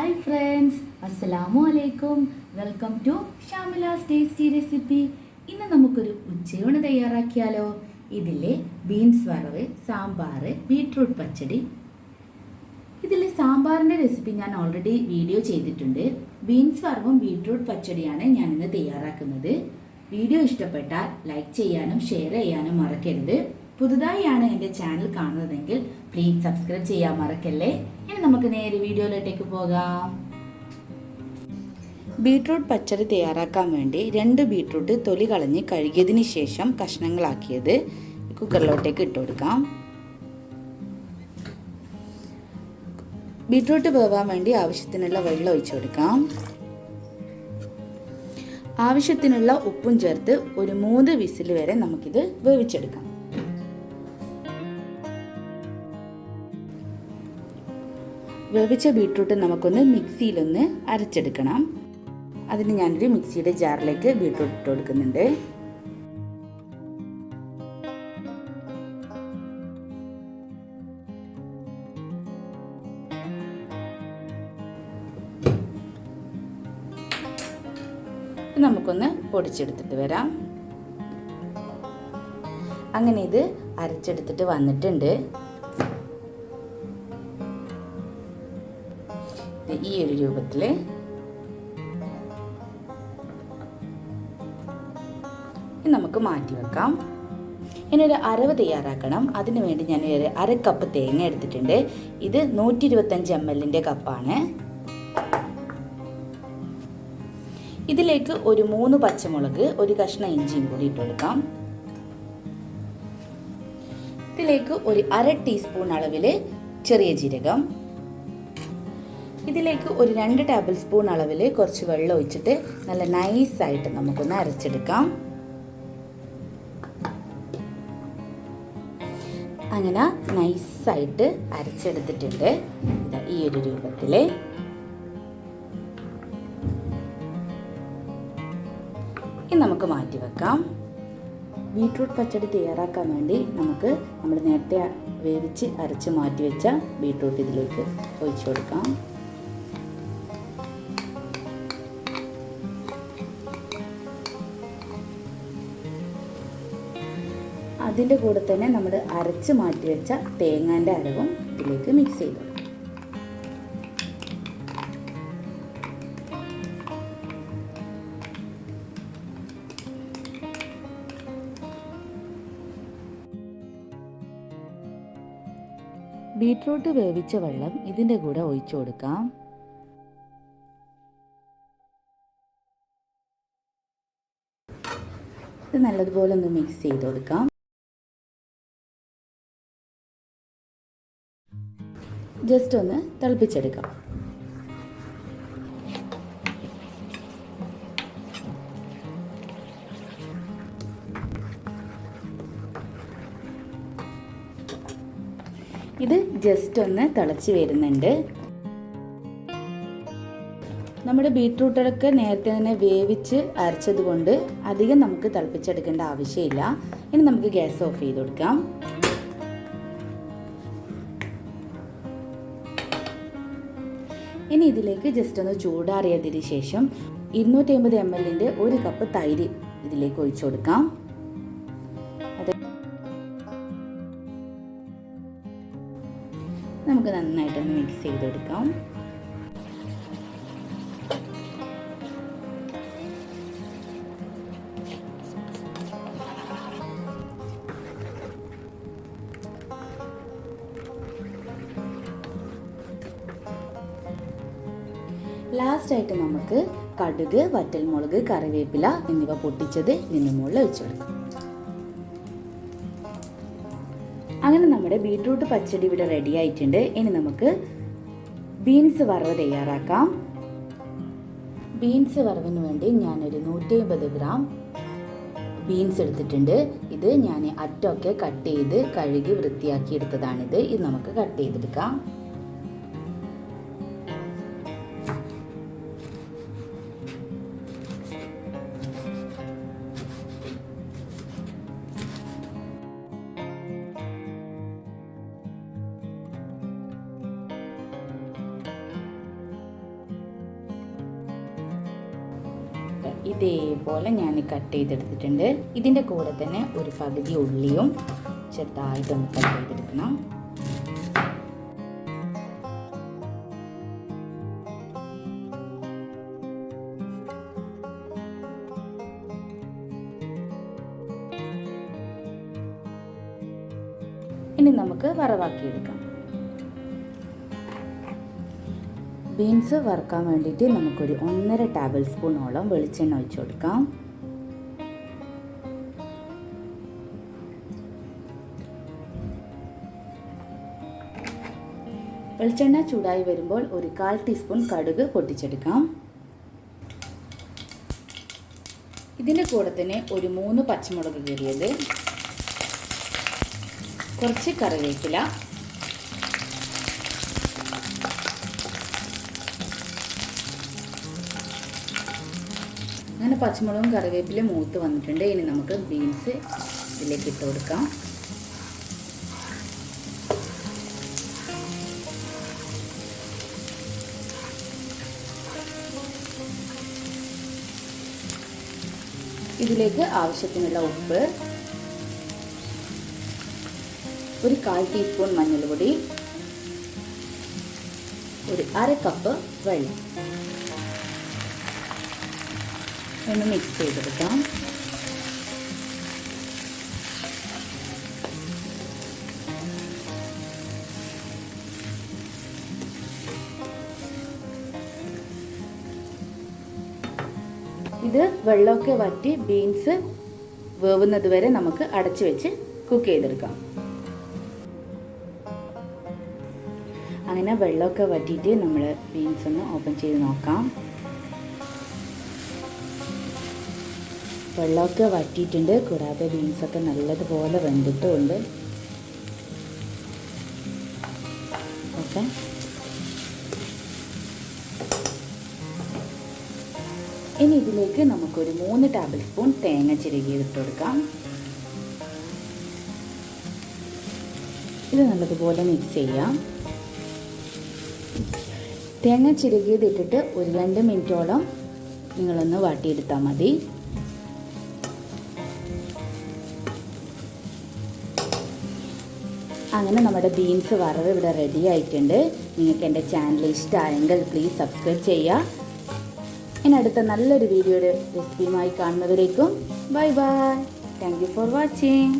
Hi friends, അസ്സലാമു അലൈക്കും. Welcome to Shamila's tasty recipe. ഇന്ന് നമുക്കൊരു ഉച്ചയൂണ് തയ്യാറാക്കിയാലോ. ഇതിലെ ബീൻസ് വറവ്, സാമ്പാർ, ബീട്രൂട്ട് പച്ചടി. ഇതിലെ സാമ്പാറിൻ്റെ റെസിപ്പി ഞാൻ ഓൾറെഡി വീഡിയോ ചെയ്തിട്ടുണ്ട്. ബീൻസ് വറവും ബീട്രൂട്ട് പച്ചടിയാണ് ഞാനിന്ന് തയ്യാറാക്കുന്നത്. വീഡിയോ ഇഷ്ടപ്പെട്ടാൽ ലൈക്ക് ചെയ്യാനും ഷെയർ ചെയ്യാനും മറക്കരുത്. പുതുതായാണ് എൻ്റെ ചാനൽ കാണുന്നതെങ്കിൽ പ്ലീസ് സബ്സ്ക്രൈബ് ചെയ്യാൻ മറക്കല്ലേ. ഇനി നമുക്ക് നേരെ വീഡിയോയിലേക്ക് പോകാം. ബീട്രൂട്ട് പച്ചടി തയ്യാറാക്കാൻ വേണ്ടി 2 ബീട്രൂട്ട് തൊലി കളഞ്ഞ് കഴുകിയതിന് ശേഷം കഷ്ണങ്ങളാക്കിയത് കുക്കറിലോട്ടേക്ക് ഇട്ട് കൊടുക്കാം. ബീട്രൂട്ട് വേവാൻ വേണ്ടി ആവശ്യത്തിനുള്ള വെള്ളം ഒഴിച്ചു കൊടുക്കാം. ആവശ്യത്തിനുള്ള ഉപ്പും ചേർത്ത് ഒരു 3 വിസിൽ വരെ നമുക്കിത് വേവിച്ചെടുക്കാം. വേവിച്ച ബീട്രൂട്ട് നമുക്കൊന്ന് മിക്സിയിലൊന്ന് അരച്ചെടുക്കണം. അതിന് ഞാനൊരു മിക്സിയുടെ ജാറിലേക്ക് ബീട്രൂട്ട് ഇട്ട് കൊടുക്കുന്നുണ്ട്. നമുക്കൊന്ന് പൊടിച്ചെടുത്തിട്ട് വരാം. അങ്ങനെ ഇത് അരച്ചെടുത്തിട്ട് വന്നിട്ടുണ്ട്. ഈ ഒരു രൂപത്തിൽ നമുക്ക് മാറ്റി വെക്കാം. ഇനി ഒരു അരവ് തയ്യാറാക്കണം. അതിനു വേണ്ടി ഞാൻ ഒരു 1/2 കപ്പ് തേങ്ങ എടുത്തിട്ടുണ്ട്. ഇത് 125 ml കപ്പാണ്. ഇതിലേക്ക് ഒരു 3 പച്ചമുളക്, ഒരു കഷ്ണം ഇഞ്ചിയും കൂടി ഇട്ട് കൊടുക്കാം. ഇതിലേക്ക് ഒരു 1/2 ടീസ്പൂൺ അളവിൽ ചെറിയ ജീരകം. ഇതിലേക്ക് ഒരു 2 ടേബിൾ സ്പൂൺ അളവിൽ കുറച്ച് വെള്ളം ഒഴിച്ചിട്ട് നല്ല നൈസായിട്ട് നമുക്കൊന്ന് അരച്ചെടുക്കാം. അങ്ങനെ നൈസായിട്ട് അരച്ചെടുത്തിട്ടുണ്ട്. ഈ ഒരു രൂപത്തിൽ ഇനി നമുക്ക് മാറ്റി വെക്കാം. ബീട്രൂട്ട് പച്ചടി തയ്യാറാക്കാൻ വേണ്ടി നമുക്ക് നമ്മൾ നേരത്തെ വേവിച്ച് അരച്ച് മാറ്റി വെച്ച ബീട്രൂട്ട് ഇതിലേക്ക് ഒഴിച്ചു കൊടുക്കാം. അതിൻ്റെ കൂടെ തന്നെ നമ്മൾ അരച്ച് മാറ്റി വെച്ച തേങ്ങാൻ്റെ അരവും ഇതിലേക്ക് മിക്സ് ചെയ്തു. ബീട്രൂട്ട് വേവിച്ച വെള്ളം ഇതിൻ്റെ കൂടെ ഒഴിച്ചു കൊടുക്കാം. ഇത് നല്ലതുപോലെ ഒന്ന് മിക്സ് ചെയ്ത് കൊടുക്കാം. ജസ്റ്റ് ഒന്ന് തിളപ്പിച്ചെടുക്കാം. ഇത് ജസ്റ്റ് ഒന്ന് തിളച്ച് വരുന്നുണ്ട്. നമ്മുടെ ബീട്രൂട്ടൊക്കെ നേരത്തെ തന്നെ വേവിച്ച് അരച്ചത് കൊണ്ട് അധികം നമുക്ക് തിളപ്പിച്ചെടുക്കേണ്ട ആവശ്യമില്ല. ഇനി നമുക്ക് ഗ്യാസ് ഓഫ് ചെയ്ത് കൊടുക്കാം. ഇനി ഇതിലേക്ക് ജസ്റ്റ് ഒന്ന് ചൂടാറിയതിന് ശേഷം 250 ml 1 കപ്പ് തൈര് ഇതിലേക്ക് ഒഴിച്ചു കൊടുക്കാം. നമുക്ക് നന്നായിട്ടൊന്ന് മിക്സ് ചെയ്തെടുക്കാം. ലാസ്റ്റായിട്ട് നമുക്ക് കടുക്, വറ്റൽമുളക്, കറിവേപ്പില എന്നിവ പൊട്ടിച്ചത് ഇതിന് മുകളിൽ വെച്ച് കൊടുക്കാം. അങ്ങനെ നമ്മുടെ ബീട്രൂട്ട് പച്ചടി ഇവിടെ റെഡി ആയിട്ടുണ്ട്. ഇനി നമുക്ക് ബീൻസ് വറവ് തയ്യാറാക്കാം. ബീൻസ് വറവിന് വേണ്ടി ഞാനൊരു 150 ഗ്രാം ബീൻസ് എടുത്തിട്ടുണ്ട്. ഇത് ഞാൻ അറ്റമൊക്കെ കട്ട് ചെയ്ത് കഴുകി വൃത്തിയാക്കി എടുത്തതാണിത്. ഇത് നമുക്ക് കട്ട് ചെയ്തെടുക്കാം. ഇതേപോലെ ഞാൻ കട്ട് ചെയ്തെടുത്തിട്ടുണ്ട്. ഇതിൻ്റെ കൂടെ തന്നെ ഒരു പകുതി ഉള്ളിയും ചെറുതായിട്ടൊന്ന് കട്ട് ചെയ്തെടുക്കണം. ഇനി നമുക്ക് വറവാക്കിയെടുക്കാം. ബീൻസ് വറുക്കാൻ വേണ്ടിയിട്ട് നമുക്കൊരു 1.5 ടേബിൾ സ്പൂണോളം വെളിച്ചെണ്ണ ഒഴിച്ചു കൊടുക്കാം. വെളിച്ചെണ്ണ ചൂടായി വരുമ്പോൾ ഒരു 1/4 ടീസ്പൂൺ കടുക് പൊട്ടിച്ചെടുക്കാം. ഇതിൻ്റെ കൂടെ തന്നെ ഒരു 3 പച്ചമുളക് കീറിയത്, കുറച്ച് കറിവേപ്പില, അങ്ങനെ പച്ചമുളകും കറിവേപ്പില മൂത്ത് വന്നിട്ടുണ്ട്. ഇനി നമുക്ക് ബീൻസ് ഇതിലേക്ക് ഇട്ട് കൊടുക്കാം. ഇതിലേക്ക് ആവശ്യത്തിനുള്ള ഉപ്പ്, ഒരു 1/4 ടീസ്പൂൺ മഞ്ഞൾപ്പൊടി, ഒരു 1/2 കപ്പ് വെള്ളം ഒന്ന് മിക്സ് ചെയ്തെടുക്കാം. ഇത് വെള്ളമൊക്കെ വറ്റി ബീൻസ് വേവുന്നത് വരെ നമുക്ക് അടച്ചു വെച്ച് കുക്ക് ചെയ്തെടുക്കാം. അങ്ങനെ വെള്ളമൊക്കെ വറ്റിയിട്ട് നമ്മൾ ബീൻസ് ഒന്ന് ഓപ്പൺ ചെയ്ത് നോക്കാം. വെള്ളമൊക്കെ വറ്റിയിട്ടുണ്ട്, കൂടാതെ ബീൻസൊക്കെ നല്ലതുപോലെ വെന്തിട്ടുമുണ്ട്. ഓക്കെ, ഇനി ഇതിലേക്ക് നമുക്കൊരു 3 ടേബിൾ സ്പൂൺ തേങ്ങ ചിരകിയിട്ട് കൊടുക്കാം. ഇത് നല്ലതുപോലെ മിക്സ് ചെയ്യാം. തേങ്ങ ചിരകിയത് ഇട്ടിട്ട് ഒരു 2 മിനിറ്റോളം നിങ്ങളൊന്ന് വാട്ടിയെടുത്താൽ മതി. അങ്ങനെ നമ്മുടെ ബീൻസ് വറവ് ഇവിടെ റെഡി ആയിട്ടുണ്ട്. നിങ്ങൾക്ക് എൻ്റെ ചാനൽ ഇഷ്ടമായെങ്കിൽ പ്ലീസ് സബ്സ്ക്രൈബ് ചെയ്യുക. ഇനി അടുത്ത നല്ലൊരു വീഡിയോയുടെ റെസിപ്പിയുമായി കാണുന്നവരേക്കും bye bye. Thank you for watching.